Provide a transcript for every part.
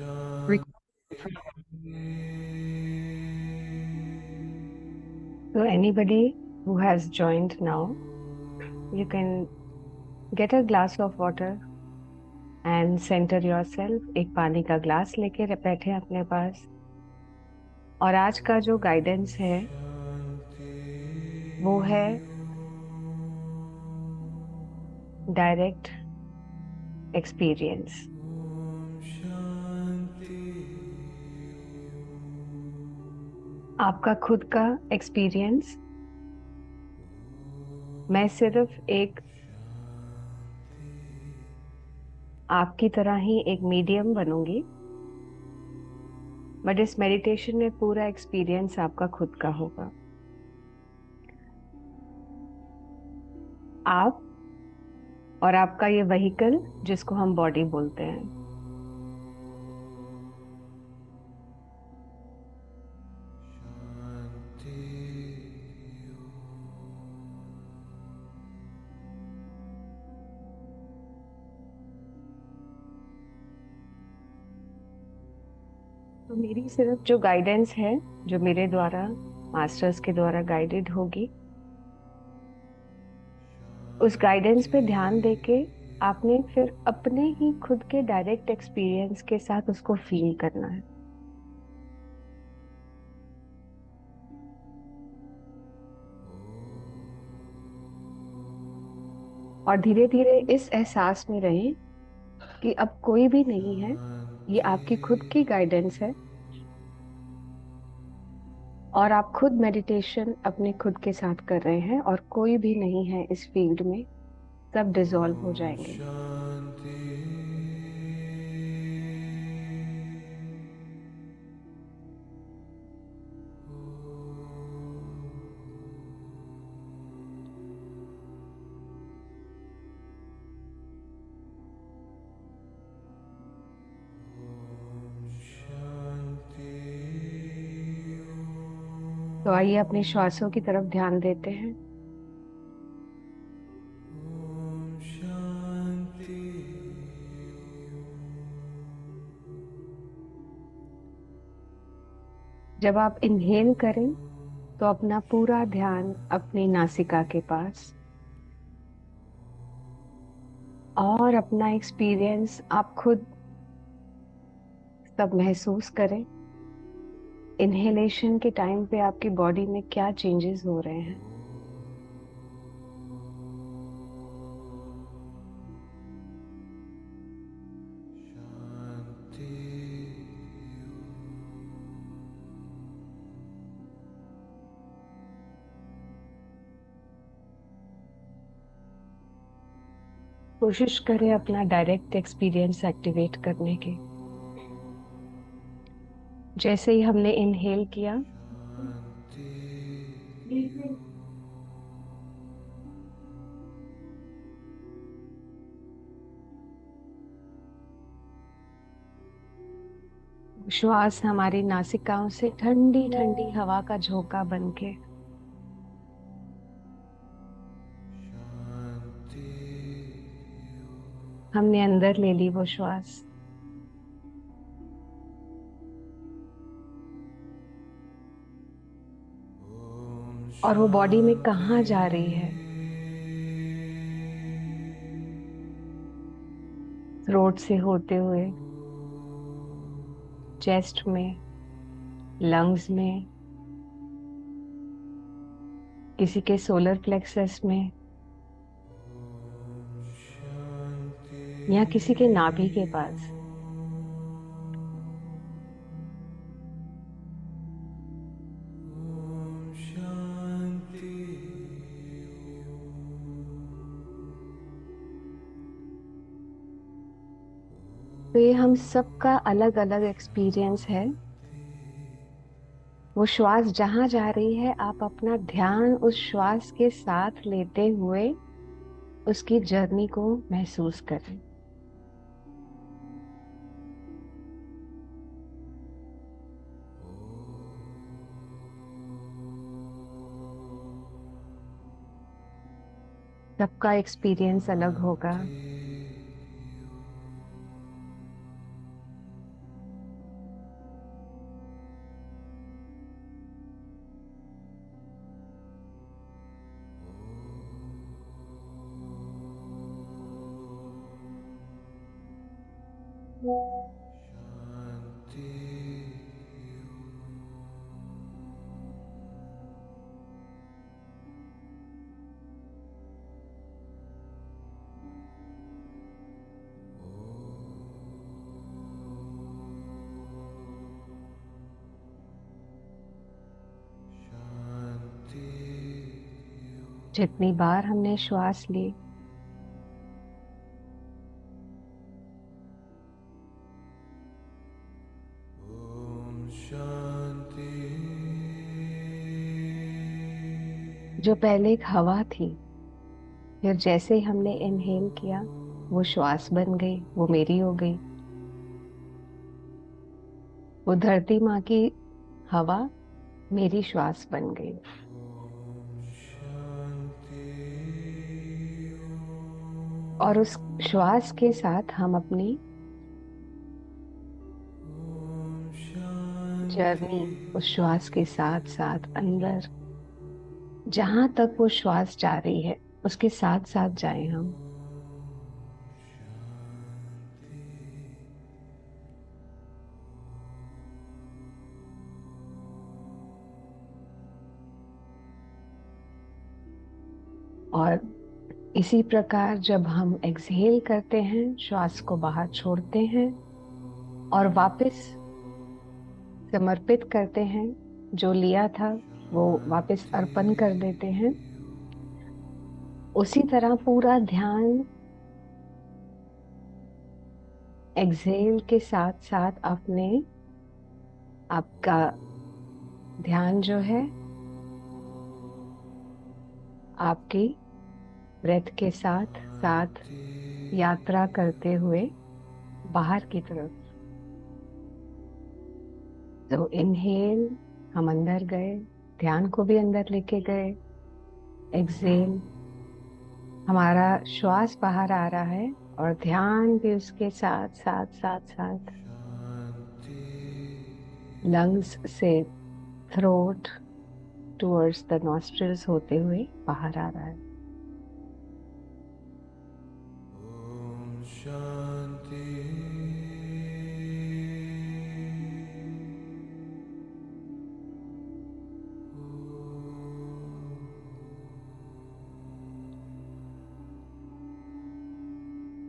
Rec- So anybody who has joined now, you can get a glass of water and center yourself. एक पानी का glass लेके बैठे अपने पास। और आज का जो गाइडेंस है वो है डायरेक्ट एक्सपीरियंस। आपका खुद का एक्सपीरियंस। मैं सिर्फ एक आपकी तरह ही एक मीडियम बनूंगी, बट इस मेडिटेशन में पूरा एक्सपीरियंस आपका खुद का होगा। आप और आपका ये व्हीकल जिसको हम बॉडी बोलते हैं। तो मेरी सिर्फ जो गाइडेंस है, जो मेरे द्वारा मास्टर्स के द्वारा गाइडेड होगी, उस गाइडेंस पे ध्यान देके आपने फिर अपने ही खुद के डायरेक्ट एक्सपीरियंस के साथ उसको फील करना है। और धीरे धीरे इस एहसास में रहें कि अब कोई भी नहीं है, ये आपकी खुद की गाइडेंस है। और आप खुद मेडिटेशन अपने खुद के साथ कर रहे हैं और कोई भी नहीं है इस फील्ड में। सब डिसॉल्व हो जाएंगे। तो आइए अपने श्वासों की तरफ ध्यान देते हैं। जब आप इनहेल करें तो अपना पूरा ध्यान अपनी नासिका के पास, और अपना एक्सपीरियंस आप खुद सब महसूस करें। इनहेलेशन के टाइम पे आपकी बॉडी में क्या चेंजेस हो रहे हैं। कोशिश करें अपना डायरेक्ट एक्सपीरियंस एक्टिवेट करने की। जैसे ही हमने इनहेल किया, श्वास हमारी नासिकाओं से ठंडी ठंडी हवा का झोंका बन के हमने अंदर ले ली वो श्वास। और वो बॉडी में कहाँ जा रही है। थ्रोट से होते हुए चेस्ट में, लंग्स में, किसी के सोलर प्लेक्सस में, या किसी के नाभि के पास। तो ये हम सबका अलग अलग एक्सपीरियंस है। वो श्वास जहां जा रही है, आप अपना ध्यान उस श्वास के साथ लेते हुए उसकी जर्नी को महसूस करें। सबका एक्सपीरियंस अलग होगा। जितनी बार हमने श्वास ली, जो पहले एक हवा थी, फिर जैसे ही हमने इनहेल किया वो श्वास बन गई, वो मेरी हो गई। वो धरती माँ की हवा मेरी श्वास बन गई। और उस श्वास के साथ हम अपनी जर्नी उस श्वास के साथ साथ अंदर जहां तक वो श्वास जा रही है उसके साथ साथ जाए हम। और इसी प्रकार जब हम एक्सहेल करते हैं, श्वास को बाहर छोड़ते हैं और वापस समर्पित करते हैं, जो लिया था वो वापस अर्पण कर देते हैं। उसी तरह पूरा ध्यान एक्सहेल के साथ साथ अपने आपका ध्यान जो है आपकी ब्रेथ के साथ साथ यात्रा करते हुए बाहर की तरफ। तो इनहेल, हम अंदर गए, ध्यान को भी अंदर लेके गए। एक्सहेल, हमारा श्वास बाहर आ रहा है और ध्यान भी उसके साथ साथ साथ साथ लंग्स से थ्रोट टुवर्ड्स द नॉस्ट्रिल्स होते हुए बाहर आ रहा है।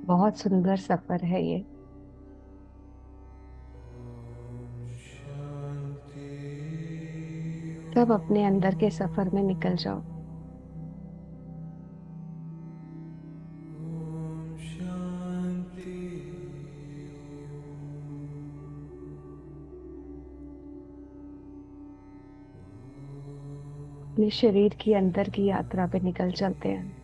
बहुत सुंदर सफर है ये। सब अपने अंदर के सफर में निकल जाओ। अपने शरीर की अंदर की यात्रा पे निकल चलते हैं।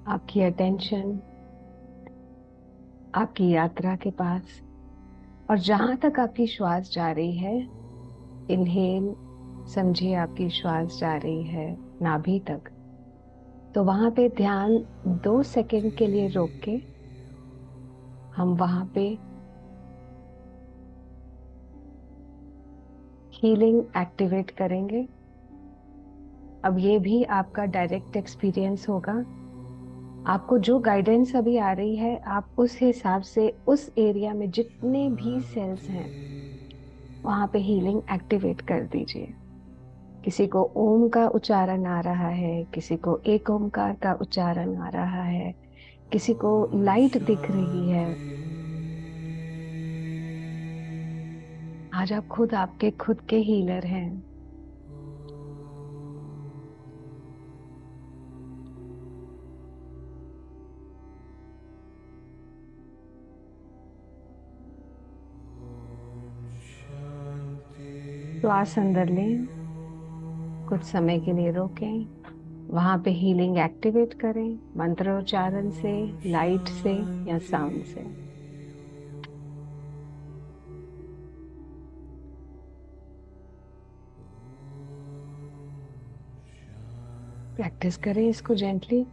आपकी अटेंशन आपकी यात्रा के पास, और जहां तक आपकी श्वास जा रही है, इनहेल समझिए आपकी श्वास जा रही है नाभि तक। तो वहां पे ध्यान 2 सेकंड के लिए रोक के हम वहां पे हीलिंग एक्टिवेट करेंगे। अब ये भी आपका डायरेक्ट एक्सपीरियंस होगा। आपको जो गाइडेंस अभी आ रही है, आप उस हिसाब से उस एरिया में जितने भी सेल्स हैं वहां पे हीलिंग एक्टिवेट कर दीजिए। किसी को ओम का उच्चारण आ रहा है, किसी को एक ओमकार का उच्चारण आ रहा है, किसी को लाइट दिख रही है। आज आप खुद आपके खुद के हीलर हैं। श्वास अंदर लें, कुछ समय के लिए रोकें, वहां पे हीलिंग एक्टिवेट करें, मंत्रोच्चारण से, लाइट से या साउंड से। प्रैक्टिस करें इसको जेंटली।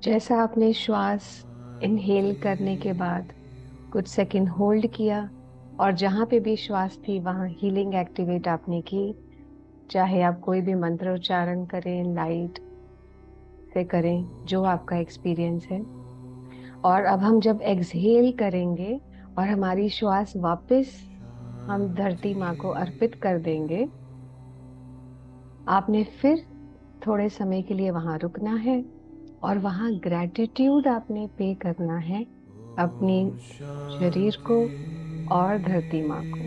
जैसा आपने श्वास इनहेल करने के बाद कुछ सेकंड होल्ड किया और जहां पे भी श्वास थी वहां हीलिंग एक्टिवेट आपने की, चाहे आप कोई भी मंत्र उच्चारण करें, लाइट से करें, जो आपका एक्सपीरियंस है। और अब हम जब एक्सहेल करेंगे और हमारी श्वास वापस हम धरती माँ को अर्पित कर देंगे, आपने फिर थोड़े समय के लिए वहां रुकना है और वहां ग्रेटिट्यूड आपने पे करना है अपनी शरीर को और धरती माँ को।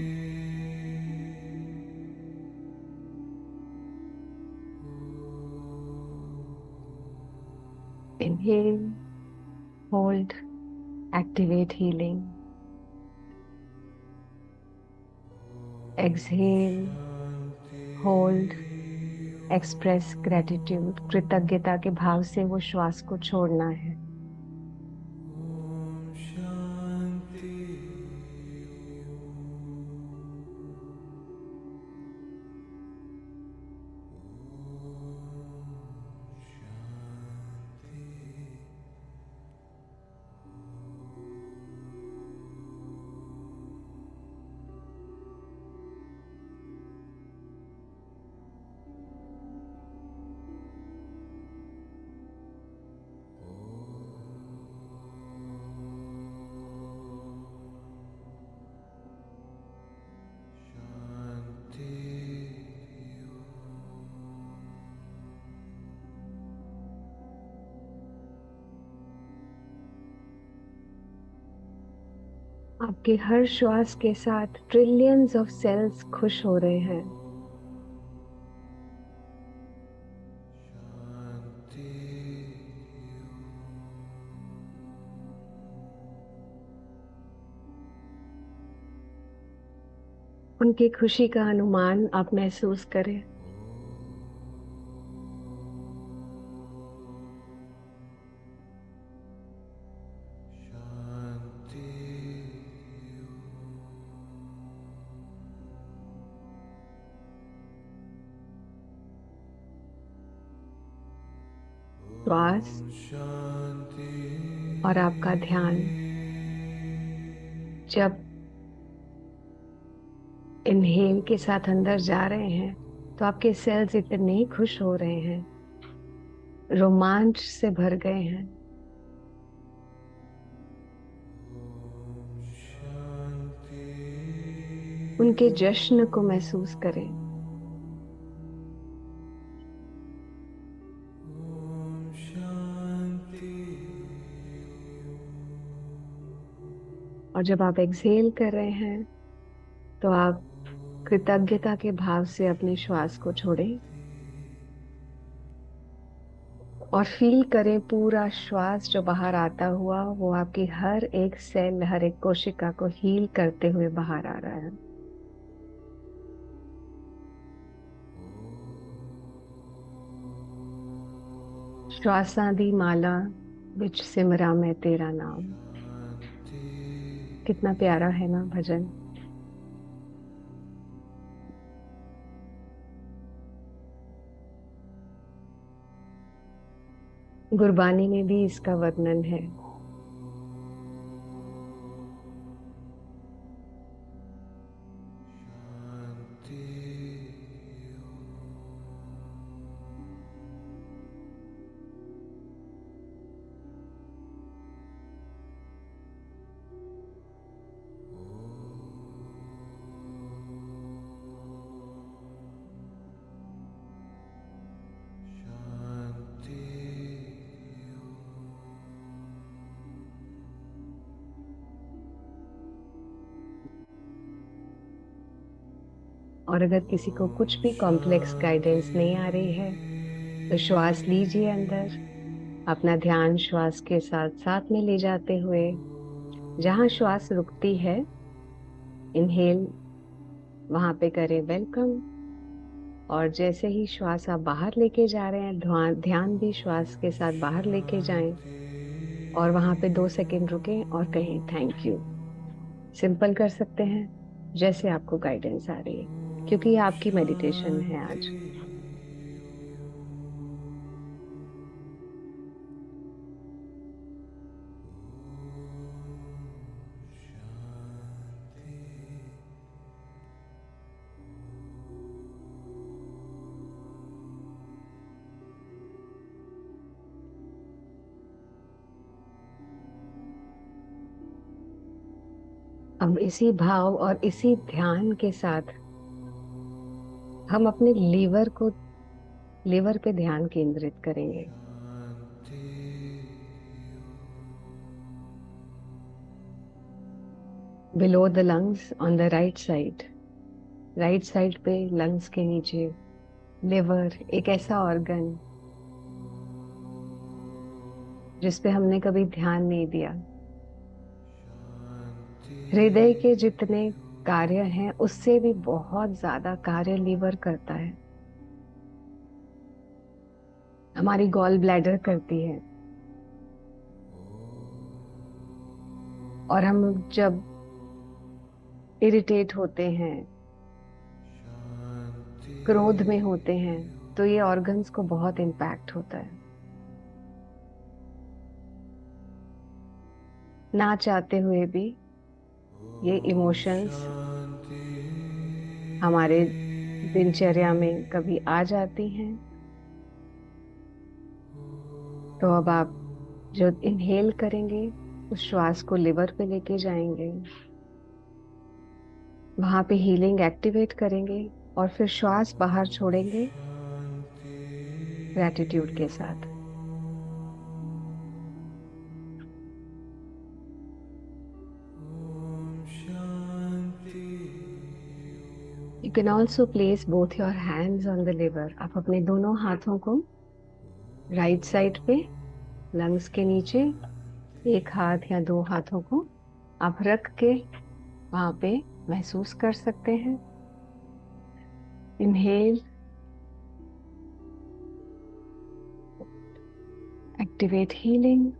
Inhale, hold, activate healing. Exhale, hold, express gratitude. कृतज्ञता के भाव से वो श्वास को छोड़ना है। आपके हर श्वास के साथ ट्रिलियंस ऑफ सेल्स खुश हो रहे हैं। उनकी खुशी का अनुमान आप महसूस करें। श्वास और आपका ध्यान जब इनहेल के साथ अंदर जा रहे हैं तो आपके सेल्स इतने खुश हो रहे हैं, रोमांच से भर गए हैं। उनके जश्न को महसूस करें। और जब आप एक्सहेल कर रहे हैं तो आप कृतज्ञता के भाव से अपने श्वास को छोड़ें और फील करें पूरा श्वास जो बाहर आता हुआ वो आपकी हर एक सेल, हर एक कोशिका को हील करते हुए बाहर आ रहा है। श्वासां दी माला विच सिमरा मैं तेरा नाम। कितना प्यारा है ना भजन। गुरबानी में भी इसका वर्णन है। और अगर किसी को कुछ भी कॉम्प्लेक्स गाइडेंस नहीं आ रही है तो श्वास लीजिए अंदर, अपना ध्यान श्वास के साथ साथ में ले जाते हुए जहां श्वास रुकती है इनहेल वहां पे करें वेलकम। और जैसे ही श्वास आप बाहर लेके जा रहे हैं ध्यान भी श्वास के साथ बाहर लेके जाएं और वहां पे 2 सेकंड रुकें और कहें थैंक यू। सिंपल कर सकते हैं जैसे आपको गाइडेंस आ रही है, क्योंकि ये आपकी मेडिटेशन है आज। अब इसी भाव और इसी ध्यान के साथ हम अपने लीवर पे ध्यान केंद्रित करेंगे। Below the lungs on the right side पे लंग्स के नीचे लिवर एक ऐसा ऑर्गन जिस पे हमने कभी ध्यान नहीं दिया। हृदय के जितने कार्य हैं उससे भी बहुत ज्यादा कार्य लीवर करता है। हमारी गॉल ब्लैडर करती है। और हम जब इरिटेट होते हैं, क्रोध में होते हैं, तो ये ऑर्गन्स को बहुत इम्पैक्ट होता है। ना चाहते हुए भी ये इमोशंस हमारे दिनचर्या में कभी आ जाती हैं। तो अब आप जो इनहेल करेंगे उस श्वास को लिवर पे लेके जाएंगे, वहां पे हीलिंग एक्टिवेट करेंगे और फिर श्वास बाहर छोड़ेंगे ग्रैटिट्यूड के साथ। You can also place both your hands on the liver. आप अपने दोनों हाथों को राइट साइड पे लंग्स के नीचे, एक हाथ या 2 हाथों को आप रख के वहां पे महसूस कर सकते हैं। Inhale, activate healing.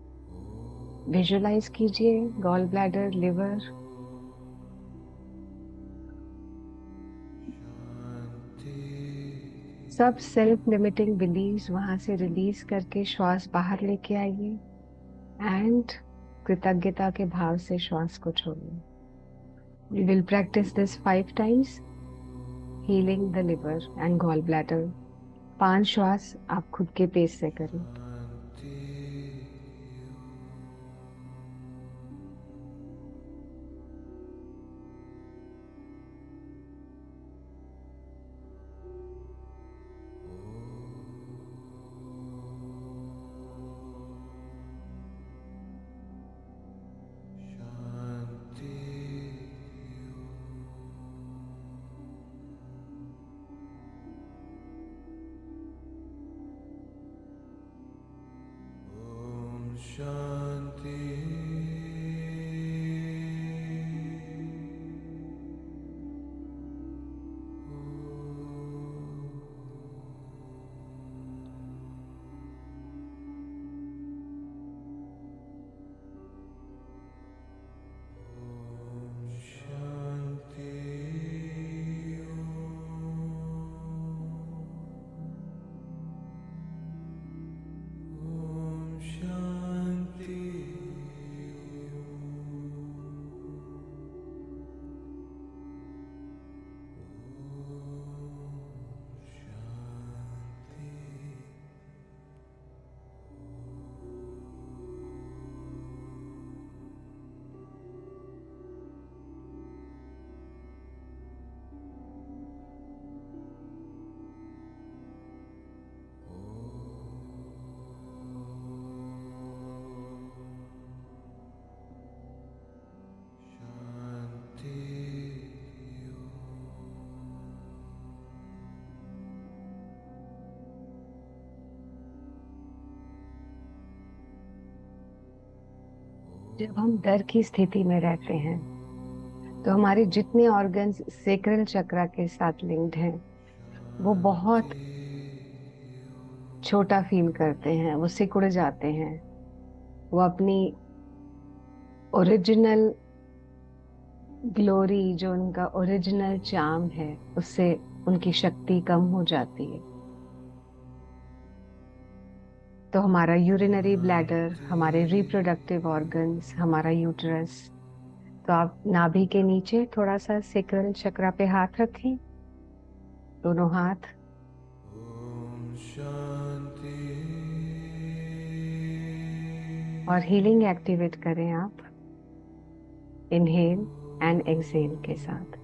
विजुलाइज कीजिए गॉल ब्लैडर, लिवर, सब सेल्फ लिमिटिंग बिलीव्स वहां से रिलीज करके श्वास बाहर लेके आइए एंड कृतज्ञता के भाव से श्वास को छोड़िए। We will practice this 5 times, healing the liver and gall bladder. 5 श्वास आप खुद के पेस से करें। जब हम डर की स्थिति में रहते हैं तो हमारे जितने ऑर्गन्स सेक्रल चक्रा के साथ लिंक्ड हैं वो बहुत छोटा फील करते हैं, वो सिकुड़ जाते हैं। वो अपनी ओरिजिनल ग्लोरी, जो उनका ओरिजिनल चार्म है, उससे उनकी शक्ति कम हो जाती है। तो हमारा यूरिनरी ब्लैडर, हमारे रिप्रोडक्टिव ऑर्गन्स, हमारा यूटरस। तो आप नाभि के नीचे थोड़ा सा सेक्रल चक्रा पे हाथ रखें, दोनों हाथ, और हीलिंग एक्टिवेट करें आप इनहेल एंड एक्सहेल के साथ।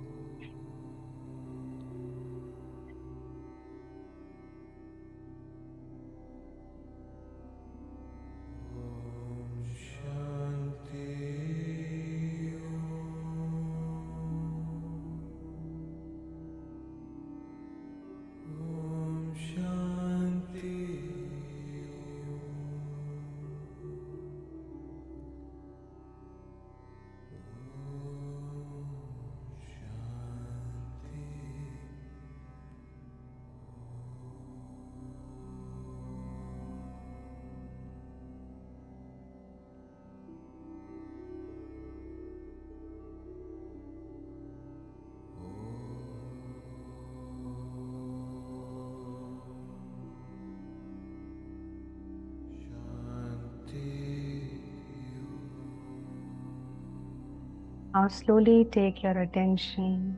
Now slowly take your attention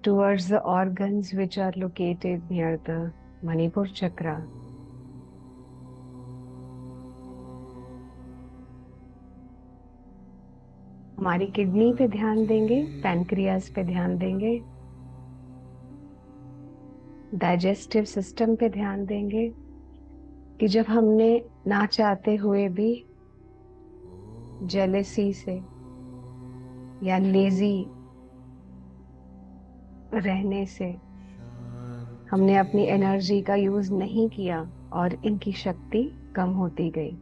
towards the organs which are located near the Manipur chakra. हमारी किडनी पे ध्यान देंगे, पैनक्रियाज पे ध्यान देंगे, डाइजेस्टिव सिस्टम पे ध्यान देंगे कि जब हमने ना चाहते हुए भी जेलेसी से या लेजी रहने से हमने अपनी एनर्जी का यूज नहीं किया और इनकी शक्ति कम होती गई।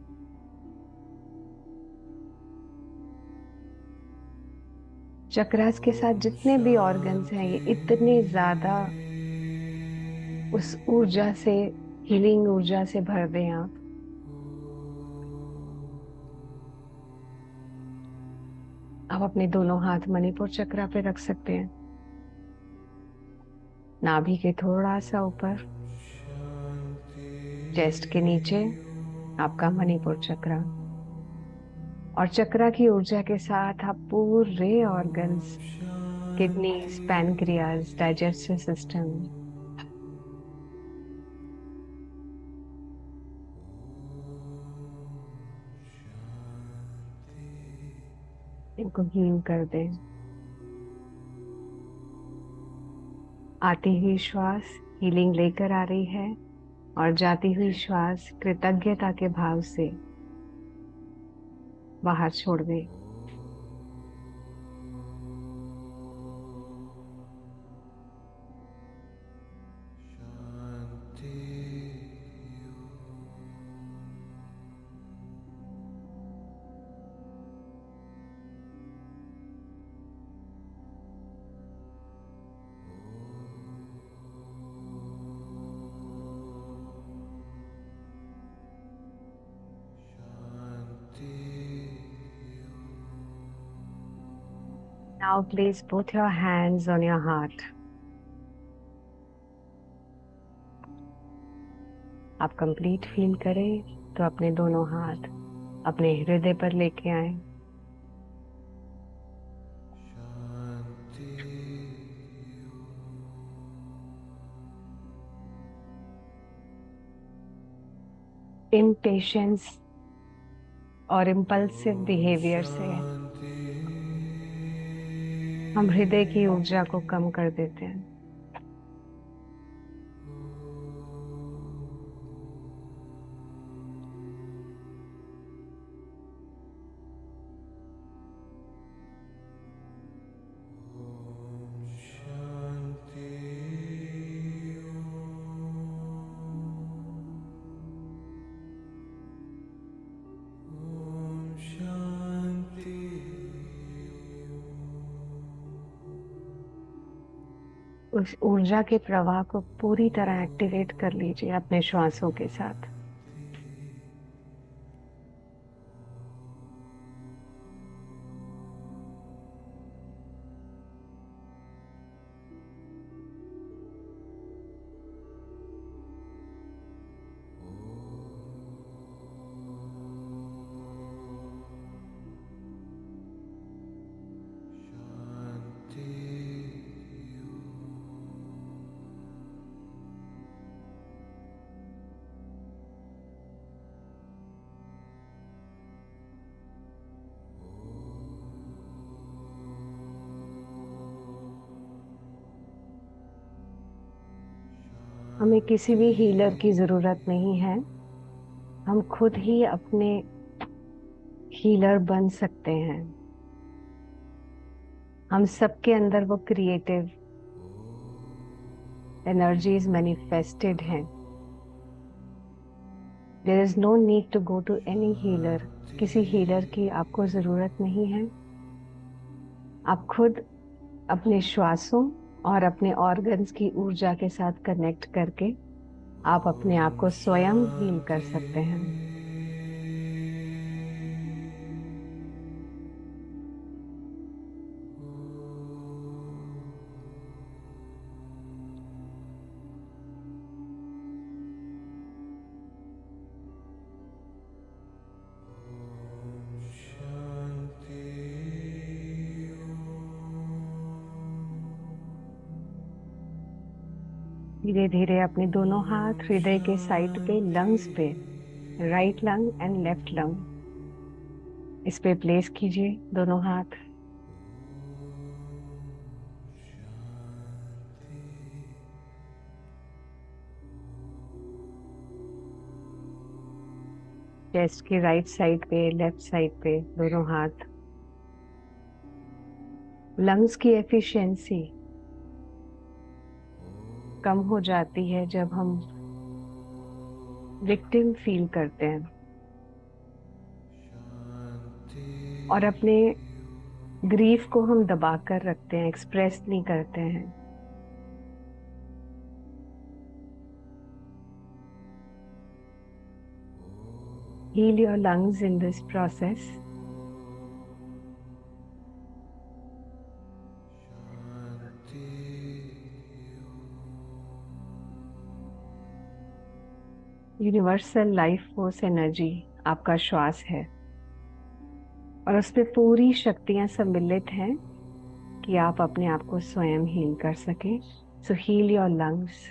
चक्रास के साथ जितने भी ऑर्गन्स हैं, ये इतने ज्यादा उस ऊर्जा से, हीलिंग ऊर्जा से भर दें आप। आप अपने दोनों हाथ मणिपुर चक्रा पे रख सकते हैं, नाभि के थोड़ा सा ऊपर, चेस्ट के नीचे आपका मणिपुर चक्रा। और चक्रा की ऊर्जा के साथ आप पूरे organs, kidneys, pancreas, digestive system, इनको हील कर दें। आती हुई श्वास हीलिंग लेकर आ रही है और जाती हुई श्वास कृतज्ञता के भाव से बाहर छोड़ दें। Now place both your hands on your heart. आप कंप्लीट फील करें तो अपने दोनों हाथ अपने हृदय पर लेके आए। इम्पेशेंस और इम्पल्सिव बिहेवियर से हम हृदय की ऊर्जा को कम कर देते हैं। उस ऊर्जा के प्रवाह को पूरी तरह एक्टिवेट कर लीजिए अपने श्वासों के साथ। हमें किसी भी हीलर की जरूरत नहीं है, हम खुद ही अपने हीलर बन सकते हैं। हम सबके अंदर वो क्रिएटिव एनर्जीज मैनिफेस्टेड हैं। There is no need to go to any healer. किसी हीलर की आपको जरूरत नहीं है। आप खुद अपने श्वासों और अपने ऑर्गन्स की ऊर्जा के साथ कनेक्ट करके आप अपने आप को स्वयं हील कर सकते हैं। धीरे धीरे अपने दोनों हाथ हृदय के साइड पे, लंग्स पे, right lung and left lung, इस पे प्लेस कीजिए दोनों हाथ। चेस्ट की राइट साइड पे, लेफ्ट साइड पे दोनों हाथ। लंग्स की एफिशिएंसी कम हो जाती है जब हम विक्टिम फील करते हैं और अपने ग्रीफ को हम दबा कर रखते हैं, एक्सप्रेस नहीं करते हैं। Heal your lungs in this process. Universal life force energy आपका श्वास है और उसमें पूरी शक्तियां सम्मिलित हैं कि आप अपने आप को स्वयं हील कर सकें। सो हील योर लंग्स।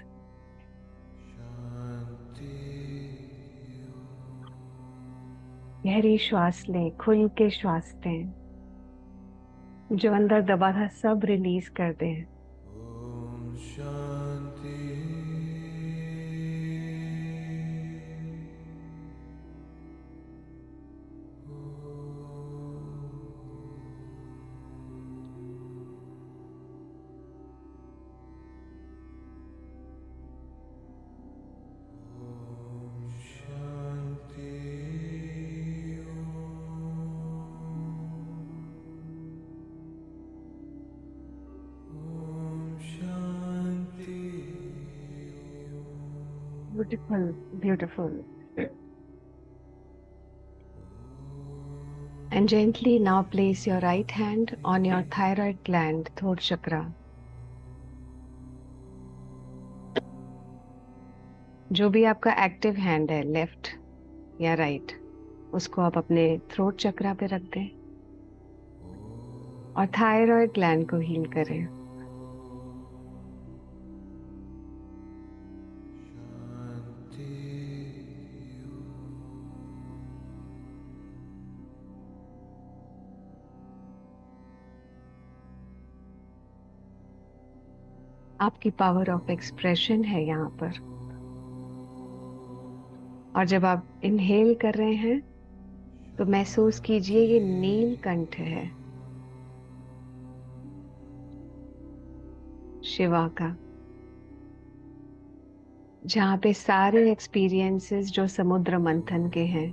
गहरी श्वास लें, खुल के श्वास लें। जो अंदर दबा था सब रिलीज कर दें। Beautiful, beautiful. And gently now place your right hand on your thyroid gland, throat chakra. जो भी आपका एक्टिव हैंड है, लेफ्ट या राइट, उसको आप अपने थ्रोट चक्रा पे रख दें और थायराइड ग्लैंड को हील करें। आपकी पावर ऑफ एक्सप्रेशन है यहाँ पर। और जब आप इनहेल कर रहे हैं तो महसूस कीजिए ये नीलकंठ है, शिवा का, जहाँ पे सारे एक्सपीरियंसेस जो समुद्र मंथन के हैं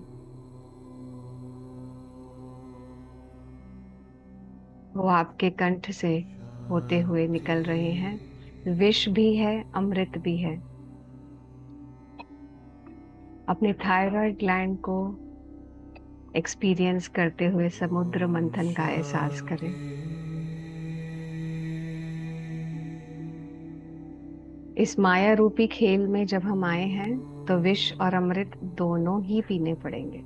वो आपके कंठ से होते हुए निकल रहे हैं, विष भी है, अमृत भी है। अपने थायराइड ग्लैंड को एक्सपीरियंस करते हुए समुद्र मंथन का एहसास करें। इस माया रूपी खेल में जब हम आए हैं तो विष और अमृत दोनों ही पीने पड़ेंगे।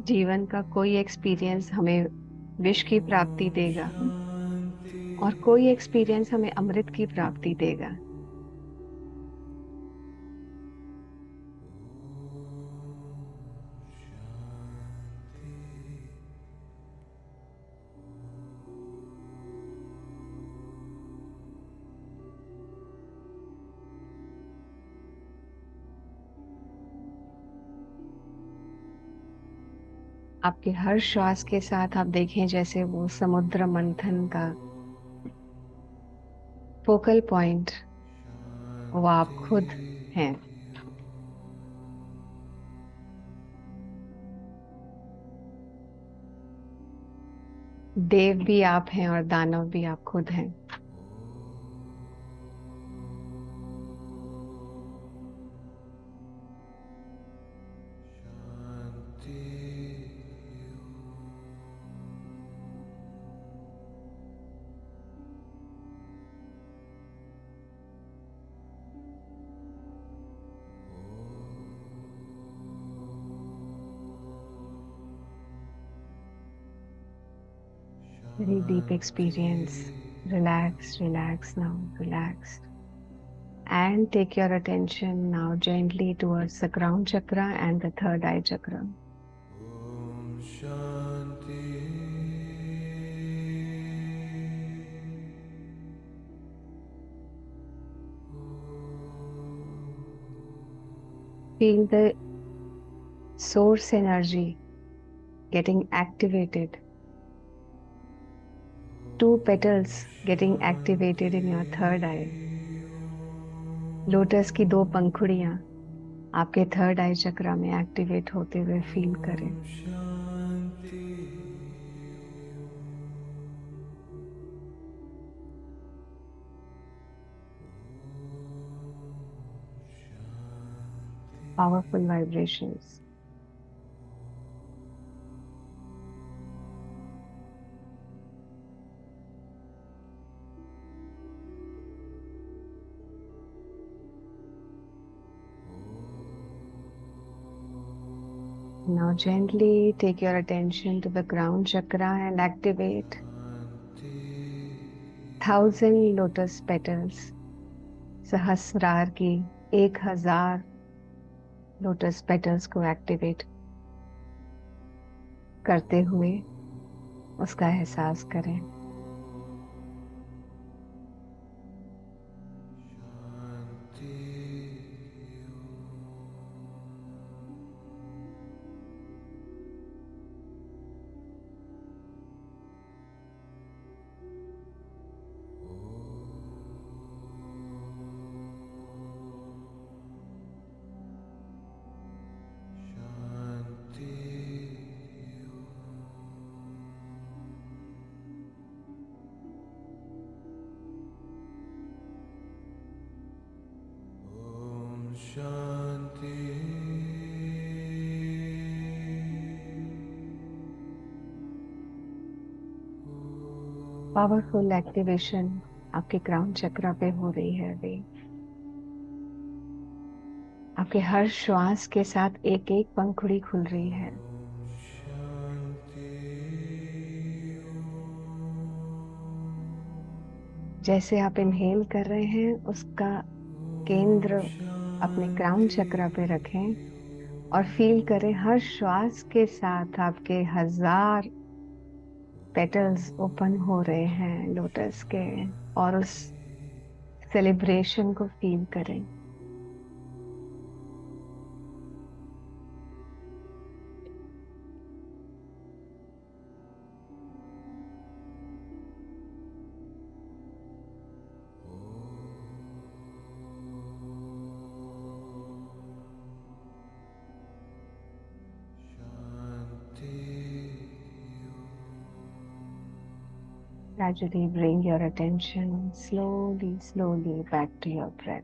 जीवन का कोई एक्सपीरियंस हमें विष की प्राप्ति देगा और कोई एक्सपीरियंस हमें अमृत की प्राप्ति देगा। आपके हर श्वास के साथ आप देखें जैसे वो समुद्र मंथन का फोकल पॉइंट वो आप खुद हैं। देव भी आप हैं और दानव भी आप खुद हैं। Very deep experience. Relax, relax now, relax. And take your attention now gently towards the crown chakra and the third eye chakra. Feel the source energy getting activated. Two petals getting activated in your third eye. Lotus की दो पंखुड़ियां आपके third आई चक्रा में activate होते हुए feel करें। Powerful vibrations. Now gently take your attention to the crown chakra and activate 1,000 lotus petals. सहस्रार की 1,000 lotus petals को activate करते हुए उसका एहसास करें। पावरफुल एक्टिवेशन आपके क्राउन चक्रा पे हो रही है अभी। आपके हर श्वास के साथ एक एक पंखुड़ी खुल रही है। जैसे आप इनहेल कर रहे हैं उसका केंद्र अपने क्राउन चक्रा पे रखें और फील करें हर श्वास के साथ आपके 1,000 पेटल्स ओपन हो रहे हैं लोटस के, और उस सेलिब्रेशन को फील करें। Gradually bring your attention slowly, slowly back to your breath.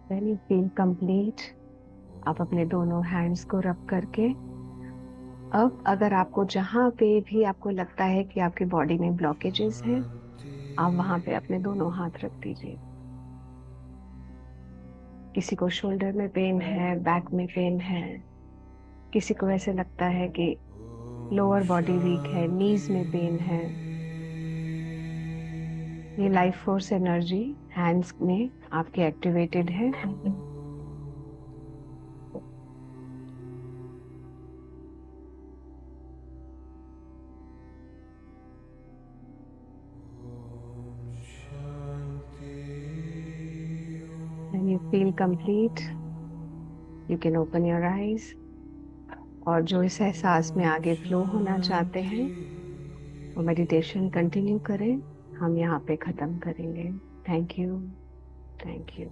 When you feel complete, आप अपने दोनों हैंड्स को रब करके अब अगर आपको जहां पे भी आपको लगता है कि आपकी बॉडी में ब्लॉकेजेस हैं, आप वहां पे अपने दोनों हाथ रख दीजिए। किसी को शोल्डर में पेन है, बैक में पेन है, किसी को ऐसे लगता है कि लोअर बॉडी वीक है, नीज में पेन है, ये लाइफ फोर्स एनर्जी हैंड्स में आपके एक्टिवेटेड है। When you feel complete, you can open your eyes. और जो इस एहसास में आगे फ्लो होना चाहते हैं वो मेडिटेशन कंटिन्यू करें। हम यहाँ पे खत्म करेंगे। Thank you. Thank you.